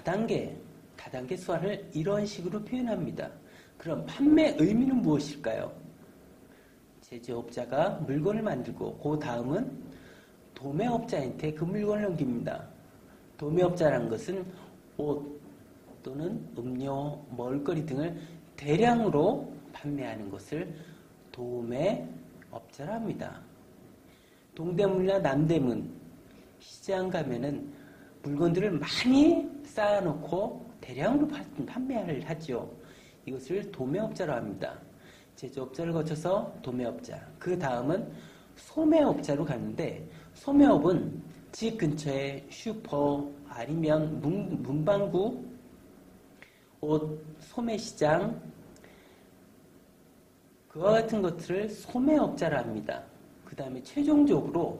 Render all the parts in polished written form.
다단계 수완을 이런 식으로 표현합니다. 그럼 판매 의미는 무엇일까요? 제조업자가 물건을 만들고 그 다음은 도매업자한테 그 물건을 넘깁니다. 도매업자라는 것은 옷 또는 음료, 먹을거리 등을 대량으로 판매하는 것을 도매업자라 합니다. 동대문이나 남대문 시장 가면은 물건들을 많이 쌓아놓고 대량으로 판매를 하죠. 이것을 도매업자로 합니다. 제조업자를 거쳐서 도매업자, 그 다음은 소매업자로 가는데, 소매업은 집 근처에 슈퍼 아니면 문방구, 옷 소매시장, 그와 같은 것들을 소매업자라 합니다. 그 다음에 최종적으로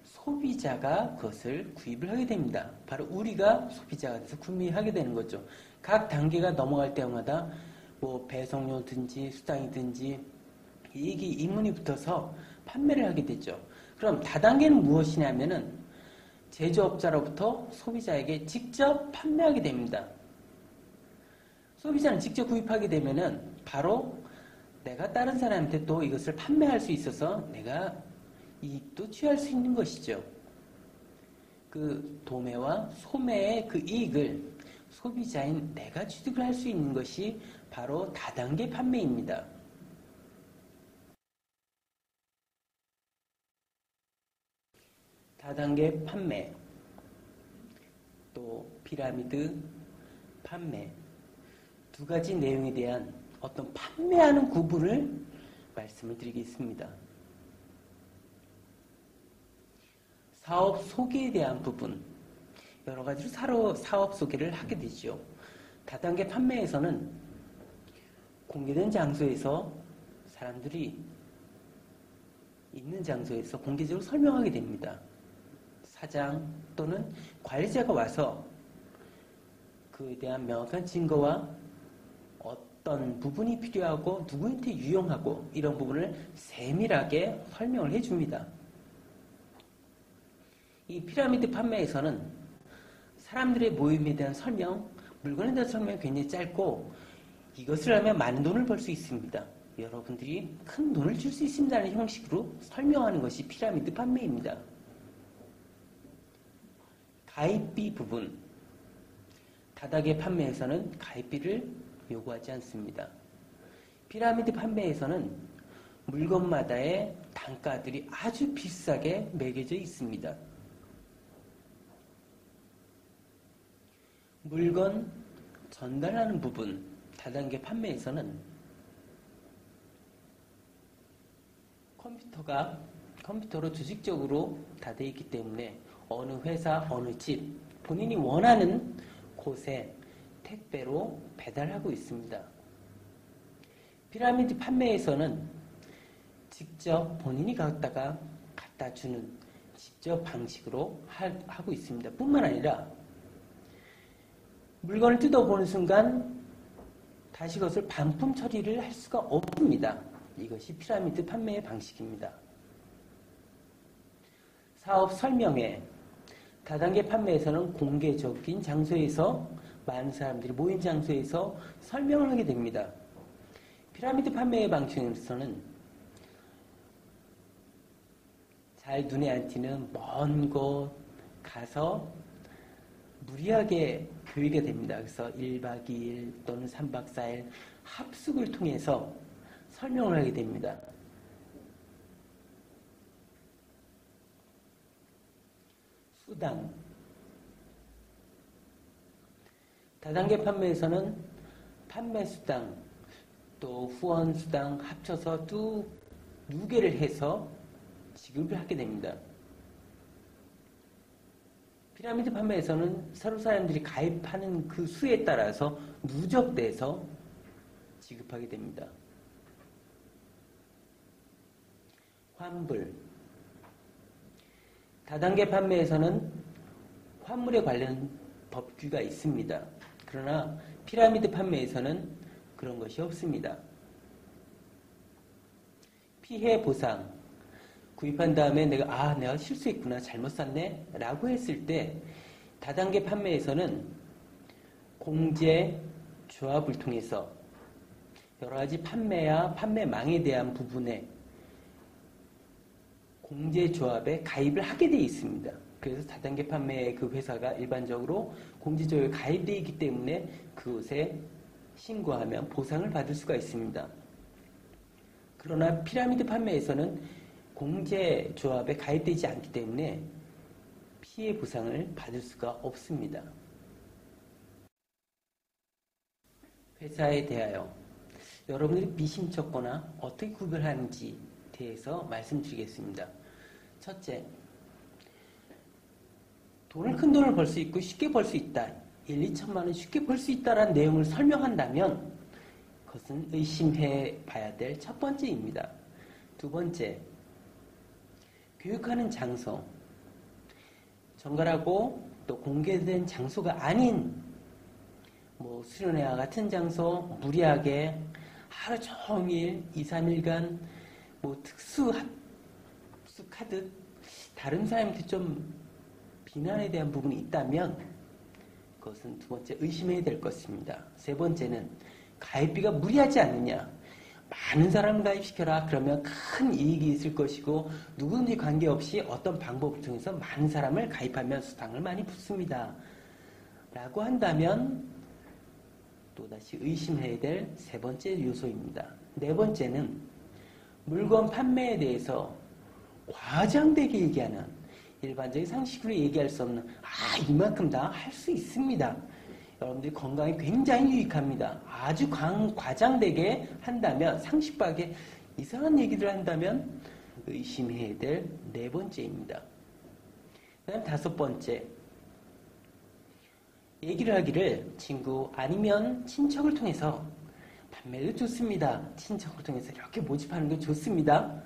소비자가 그것을 구입을 하게 됩니다. 바로 우리가 소비자가 돼서 구매하게 되는 거죠. 각 단계가 넘어갈 때마다 뭐 배송료든지 수당이든지 이익이 이문이 붙어서 판매를 하게 되죠. 그럼 다단계는 무엇이냐면은 제조업자로부터 소비자에게 직접 판매하게 됩니다. 소비자는 직접 구입하게 되면은 바로 내가 다른 사람한테 또 이것을 판매할 수 있어서 내가 이익도 취할 수 있는 것이죠. 그 도매와 소매의 그 이익을 소비자인 내가 취득을 할 수 있는 것이 바로 다단계 판매입니다. 다단계 판매, 또 피라미드 판매, 두 가지 내용에 대한 어떤 판매하는 구분을 말씀을 드리겠습니다. 사업 소개에 대한 부분, 여러 가지로 사업 소개를 하게 되죠. 다단계 판매에서는 공개된 장소에서 사람들이 있는 장소에서 공개적으로 설명하게 됩니다. 사장 또는 관리자가 와서 그에 대한 명확한 증거와 어떤 부분이 필요하고 누구한테 유용하고 이런 부분을 세밀하게 설명을 해줍니다. 이 피라미드 판매에서는 사람들의 모임에 대한 설명, 물건에 대한 설명이 굉장히 짧고 이것을 하면 많은 돈을 벌 수 있습니다. 여러분들이 큰 돈을 줄 수 있습니다라는 형식으로 설명하는 것이 피라미드 판매입니다. 가입비 부분, 다단계 판매에서는 가입비를 요구하지 않습니다. 피라미드 판매에서는 물건마다의 단가들이 아주 비싸게 매겨져 있습니다. 물건 전달하는 부분, 다단계 판매에서는 컴퓨터로 조직적으로 다 되어 있기 때문에 어느 회사, 어느 집, 본인이 원하는 곳에 택배로 배달하고 있습니다. 피라미드 판매에서는 직접 본인이 갖다가 갖다 주는 직접 방식으로 하고 있습니다. 뿐만 아니라 물건을 뜯어보는 순간 다시 그것을 반품 처리를 할 수가 없습니다. 이것이 피라미드 판매의 방식입니다. 사업 설명회, 다단계 판매에서는 공개적인 장소에서 많은 사람들이 모인 장소에서 설명을 하게 됩니다. 피라미드 판매의 방식에서는 잘 눈에 안 띄는 먼 곳 가서 무리하게 교육이 됩니다. 그래서 1박 2일 또는 3박 4일 합숙을 통해서 설명을 하게 됩니다. 수당, 다단계 판매에서는 판매수당 또 후원수당 합쳐서 두 개를 해서 지급을 하게 됩니다. 피라미드 판매에서는 서로 사람들이 가입하는 그 수에 따라서 누적돼서 지급하게 됩니다. 환불, 다단계 판매에서는 환물에 관련 법규가 있습니다. 그러나 피라미드 판매에서는 그런 것이 없습니다. 피해 보상, 구입한 다음에 내가 실수했구나, 잘못 샀네 라고 했을 때 다단계 판매에서는 공제 조합을 통해서 여러 가지 판매와 판매망에 대한 부분에 공제조합에 가입을 하게 되어 있습니다. 그래서 다단계 판매 그 회사가 일반적으로 공제조합에 가입되어 있기 때문에 그곳에 신고하면 보상을 받을 수가 있습니다. 그러나 피라미드 판매에서는 공제조합에 가입되지 않기 때문에 피해 보상을 받을 수가 없습니다. 회사에 대하여 여러분들이 미심쩍거나 어떻게 구별하는지 대해서 말씀드리겠습니다. 첫째, 큰 돈을 벌 수 있고 쉽게 벌 수 있다. 1, 2천만 원 쉽게 벌 수 있다라는 내용을 설명한다면 그것은 의심해 봐야 될 첫 번째입니다. 두 번째, 교육하는 장소, 정갈하고 또 공개된 장소가 아닌 수련회와 같은 장소, 무리하게 하루 종일 2, 3일간 특수 합숙하듯 다른 사람한테 좀 비난에 대한 부분이 있다면 그것은 두 번째 의심해야 될 것입니다. 세 번째는 가입비가 무리하지 않느냐. 많은 사람을 가입시켜라. 그러면 큰 이익이 있을 것이고 누구든지 관계없이 어떤 방법을 통해서 많은 사람을 가입하면 수당을 많이 붙습니다. 라고 한다면 또다시 의심해야 될 세 번째 요소입니다. 네 번째는 물건 판매에 대해서 과장되게 얘기하는 일반적인 상식으로 얘기할 수 없는 이만큼 다 할 수 있습니다. 여러분들이 건강에 굉장히 유익합니다. 아주 과장되게 한다면 상식밖에 이상한 얘기를 한다면 의심해야 될 네 번째입니다. 그 다음 다섯 번째, 얘기를 하기를 친구 아니면 친척을 통해서 판매도 좋습니다. 친척을 통해서 이렇게 모집하는 게 좋습니다.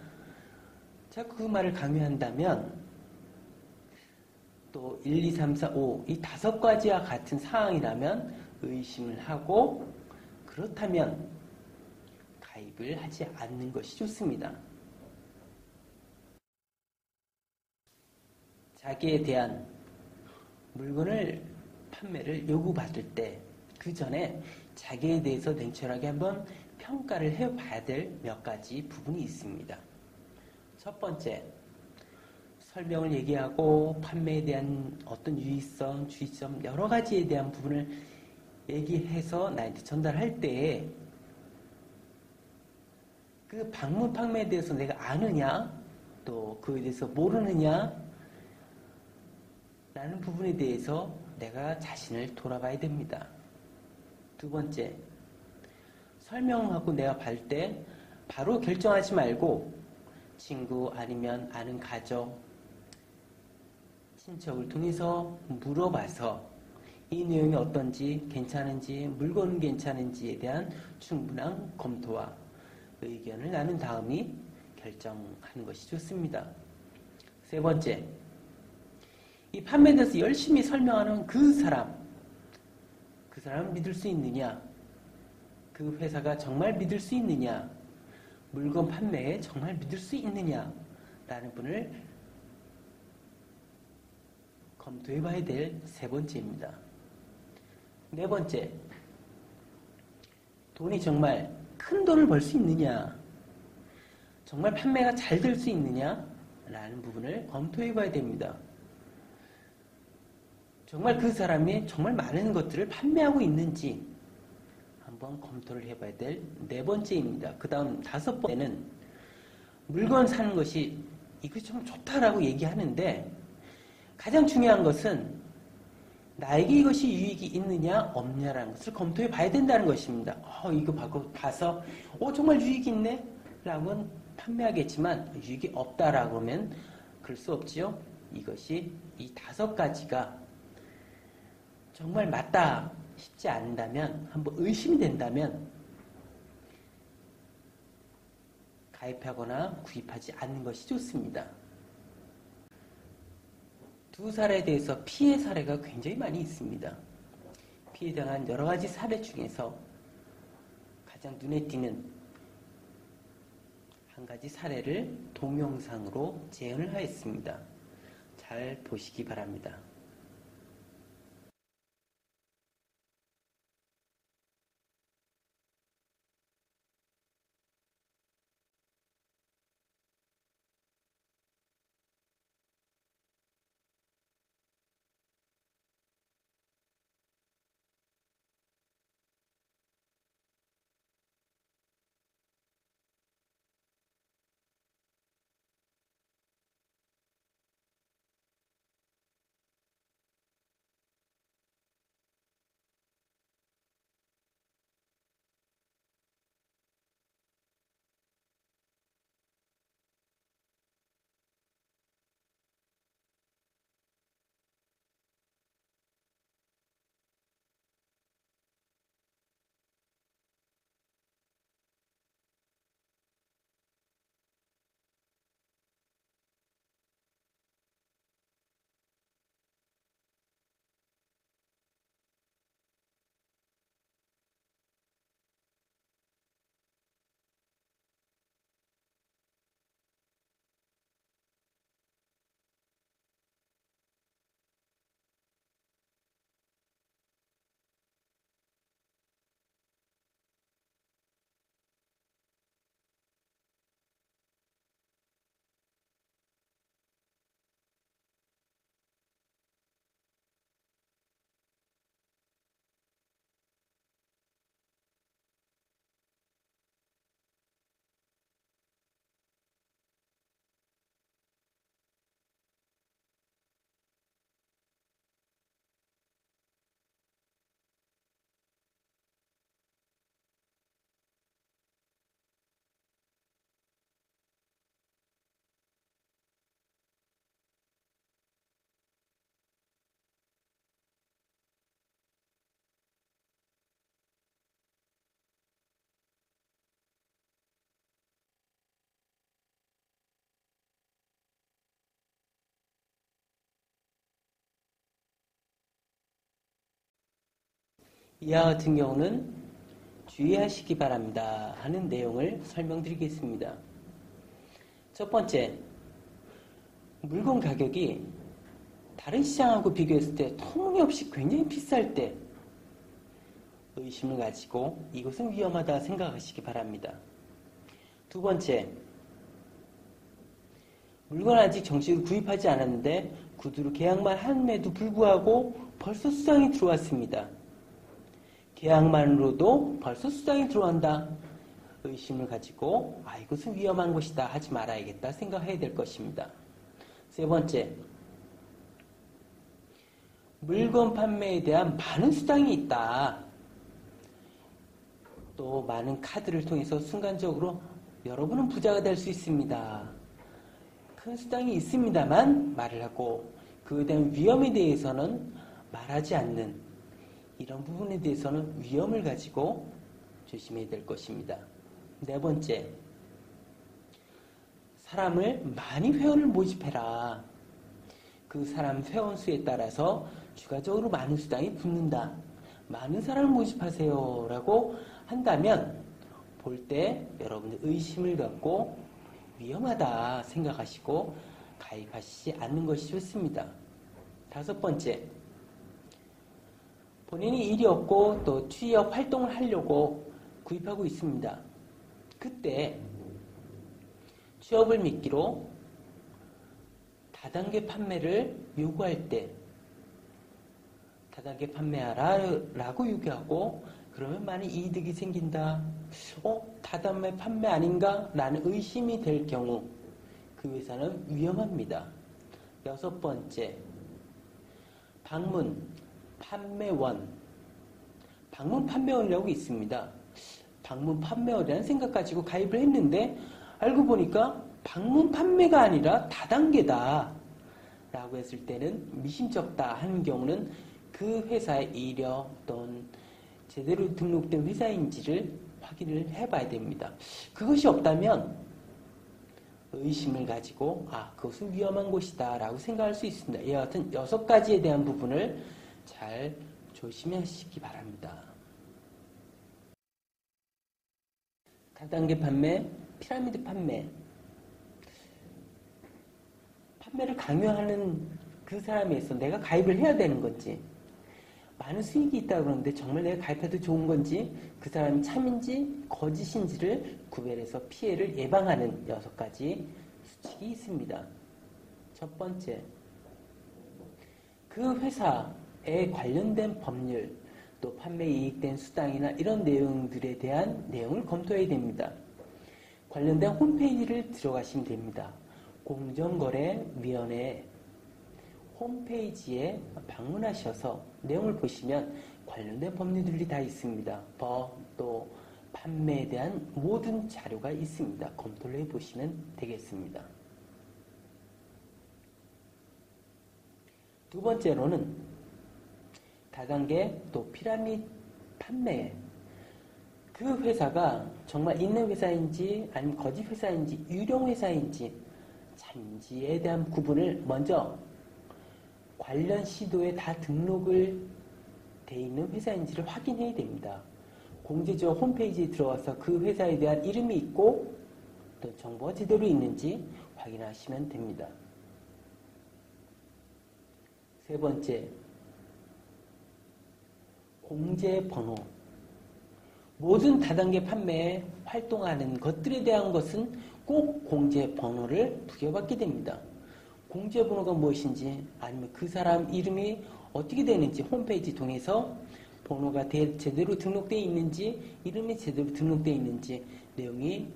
자꾸 그 말을 강요한다면 또 1, 2, 3, 4, 5 이 다섯 가지와 같은 상황이라면 의심을 하고 그렇다면 가입을 하지 않는 것이 좋습니다. 자기에 대한 물건을 판매를 요구받을 때 그 전에 자기에 대해서 냉철하게 한번 평가를 해봐야 될 몇 가지 부분이 있습니다. 첫 번째, 설명을 얘기하고 판매에 대한 어떤 유의성, 주의점 여러 가지에 대한 부분을 얘기해서 나한테 전달할 때에 그 방문 판매에 대해서 내가 아느냐 또 그에 대해서 모르느냐 라는 부분에 대해서 내가 자신을 돌아봐야 됩니다. 두 번째, 설명하고 내가 볼 때 바로 결정하지 말고 친구 아니면 아는 가족, 친척을 통해서 물어봐서 이 내용이 어떤지, 괜찮은지, 물건은 괜찮은지에 대한 충분한 검토와 의견을 나눈 다음에 결정하는 것이 좋습니다. 세 번째, 이 판매에 대해서 열심히 설명하는 그 사람을 믿을 수 있느냐? 그 회사가 정말 믿을 수 있느냐? 물건 판매에 정말 믿을 수 있느냐? 라는 분을 검토해 봐야 될 세 번째입니다. 네 번째, 돈이 정말 큰 돈을 벌 수 있느냐? 정말 판매가 잘 될 수 있느냐? 라는 부분을 검토해 봐야 됩니다. 정말 그 사람이 정말 많은 것들을 판매하고 있는지 한번 검토를 해봐야 될 네 번째입니다. 그 다음 다섯 번째는 물건 사는 것이 이거 좀 좋다라고 얘기하는데 가장 중요한 것은 나에게 이것이 유익이 있느냐 없냐라는 것을 검토해 봐야 된다는 것입니다. 이거 봐서 정말 유익이 있네? 라고는 판매하겠지만 유익이 없다라고 하면 그럴 수 없지요. 이것이 이 다섯 가지가 정말 맞다 싶지 않는다면 한번 의심이 된다면 가입하거나 구입하지 않는 것이 좋습니다. 두 사례에 대해서 피해 사례가 굉장히 많이 있습니다. 피해당한 여러 가지 사례 중에서 가장 눈에 띄는 한 가지 사례를 동영상으로 재현을 하였습니다. 잘 보시기 바랍니다. 이와 같은 경우는 주의하시기 바랍니다 하는 내용을 설명드리겠습니다. 첫 번째, 물건 가격이 다른 시장하고 비교했을 때 터무니없이 굉장히 비쌀 때 의심을 가지고 이것은 위험하다 생각하시기 바랍니다. 두 번째, 물건 아직 정식으로 구입하지 않았는데 구두로 계약만 함에도 불구하고 벌써 수당이 들어왔습니다. 계약만으로도 벌써 수당이 들어온다. 의심을 가지고 이것은 위험한 것이다 하지 말아야겠다 생각해야 될 것입니다. 세 번째, 물건 판매에 대한 많은 수당이 있다. 또 많은 카드를 통해서 순간적으로 여러분은 부자가 될 수 있습니다. 큰 수당이 있습니다만 말을 하고 그에 대한 위험에 대해서는 말하지 않는 이런 부분에 대해서는 위험을 가지고 조심해야 될 것입니다. 네 번째, 사람을 많이 회원을 모집해라. 그 사람 회원 수에 따라서 추가적으로 많은 수당이 붙는다. 많은 사람을 모집하세요 라고 한다면 볼 때 여러분들 의심을 갖고 위험하다 생각하시고 가입하시지 않는 것이 좋습니다. 다섯 번째, 본인이 일이 없고 또 취업 활동을 하려고 구입하고 있습니다. 그때 취업을 미끼로 다단계 판매를 요구할 때 다단계 판매하라 라고 요구하고 그러면 많은 이득이 생긴다. 다단계 판매 아닌가? 라는 의심이 될 경우 그 회사는 위험합니다. 여섯 번째, 방문 판매원. 방문 판매원이라고 있습니다. 방문 판매원이라는 생각 가지고 가입을 했는데 알고 보니까 방문 판매가 아니라 다단계다 라고 했을 때는 미심쩍다 하는 경우는 그 회사의 이력 또는 제대로 등록된 회사인지를 확인을 해봐야 됩니다. 그것이 없다면 의심을 가지고 그것은 위험한 곳이다 라고 생각할 수 있습니다. 이와 같은 6가지에 대한 부분을 잘 조심하시기 바랍니다. 다단계 판매, 피라미드 판매. 판매를 강요하는 그 사람에 있어 내가 가입을 해야 되는 건지, 많은 수익이 있다고 그러는데 정말 내가 가입해도 좋은 건지, 그 사람이 참인지 거짓인지를 구별해서 피해를 예방하는 6가지 수칙이 있습니다. 첫 번째, 그 회사에 관련된 법률, 또 판매에 이익된 수당이나 이런 내용들에 대한 내용을 검토해야 됩니다. 관련된 홈페이지를 들어가시면 됩니다. 공정거래위원회 홈페이지에 방문하셔서 내용을 보시면 관련된 법률들이 다 있습니다. 법, 또 판매에 대한 모든 자료가 있습니다. 검토를 해보시면 되겠습니다. 두 번째로는 다단계 또 피라미드 판매. 그 회사가 정말 있는 회사인지 아니면 거짓 회사인지 유령 회사인지 참인지에 대한 구분을 먼저 관련 시도에 다 등록을 돼 있는 회사인지를 확인해야 됩니다. 공제적 홈페이지에 들어가서 그 회사에 대한 이름이 있고 또 정보가 제대로 있는지 확인하시면 됩니다. 세 번째, 공제번호. 모든 다단계 판매에 활동하는 것들에 대한 것은 꼭 공제번호를 부여받게 됩니다. 공제번호가 무엇인지 아니면 그 사람 이름이 어떻게 되는지 홈페이지 통해서 번호가 제대로 등록되어 있는지, 이름이 제대로 등록되어 있는지, 내용이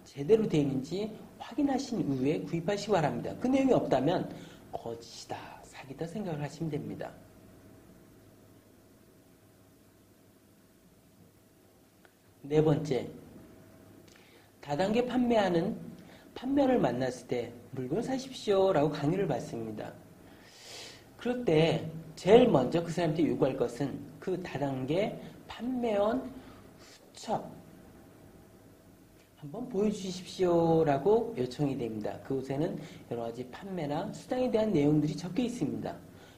제대로 되어 있는지 확인하신 이후에 구입하시기 바랍니다. 그 내용이 없다면 거짓이다, 사기다 생각을 하시면 됩니다. 네 번째, 다단계 판매하는 판매를 만났을 때 물건 사십시오 라고 강요를 받습니다. 그럴 때 제일 먼저 그 사람한테 요구할 것은 그 다단계 판매원 수첩 한번 보여주십시오 라고 요청이 됩니다. 그곳에는 여러 가지 판매나 수당에 대한 내용들이 적혀 있습니다.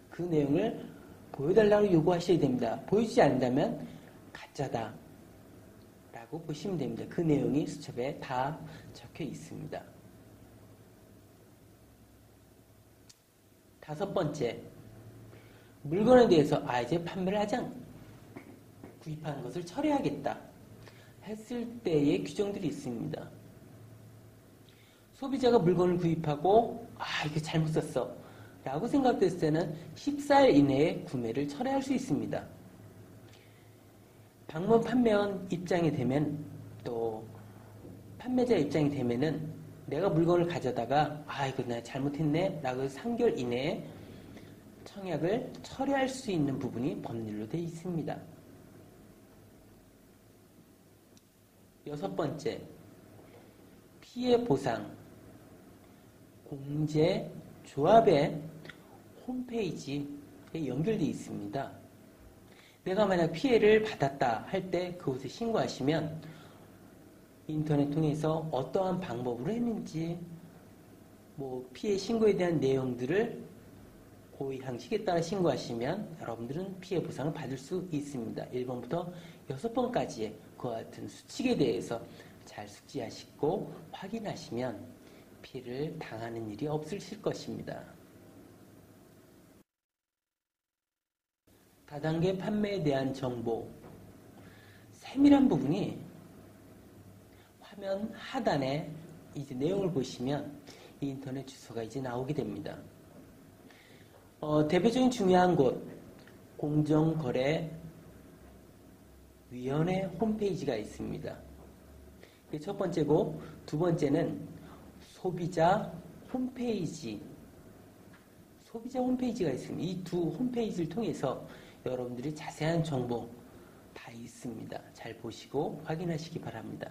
그 내용을 보여달라고 요구하셔야 됩니다. 보여주지 않는다면 가짜다 라고 보시면 됩니다. 그 내용이 수첩에 다 적혀 있습니다. 5번째, 물건에 대해서 이제 판매를 하지 않고 구입하는 것을 철회하겠다 했을 때의 규정들이 있습니다. 소비자가 물건을 구입하고 이거 잘못 샀어 라고 생각됐을 때는 14일 이내에 구매를 철회할 수 있습니다. 방문 판매원 입장이 되면 또 판매자 입장이 되면은 내가 물건을 가져다가 이거 내가 잘못했네 라고 3개월 이내에 청약을 철회할 수 있는 부분이 법률로 되어 있습니다. 6번째, 피해 보상. 공제 조합의 홈페이지에 연결되어 있습니다. 내가 만약 피해를 받았다 할 때 그곳에 신고하시면 인터넷 통해서 어떠한 방법으로 했는지 피해 신고에 대한 내용들을 고의 항식에 따라 신고하시면 여러분들은 피해 보상을 받을 수 있습니다. 1번부터 6번까지의 그와 같은 수칙에 대해서 잘 숙지하시고 확인하시면 피해를 당하는 일이 없으실 것입니다. 다단계 판매에 대한 정보, 세밀한 부분이 화면 하단에 이제 내용을 보시면 이 인터넷 주소가 이제 나오게 됩니다. 대표적인 중요한 곳, 공정거래위원회 홈페이지가 있습니다. 그게 첫 번째고, 두 번째는 소비자 홈페이지가 있습니다. 이 두 홈페이지를 통해서 여러분들이 자세한 정보 다 있습니다. 잘 보시고 확인하시기 바랍니다.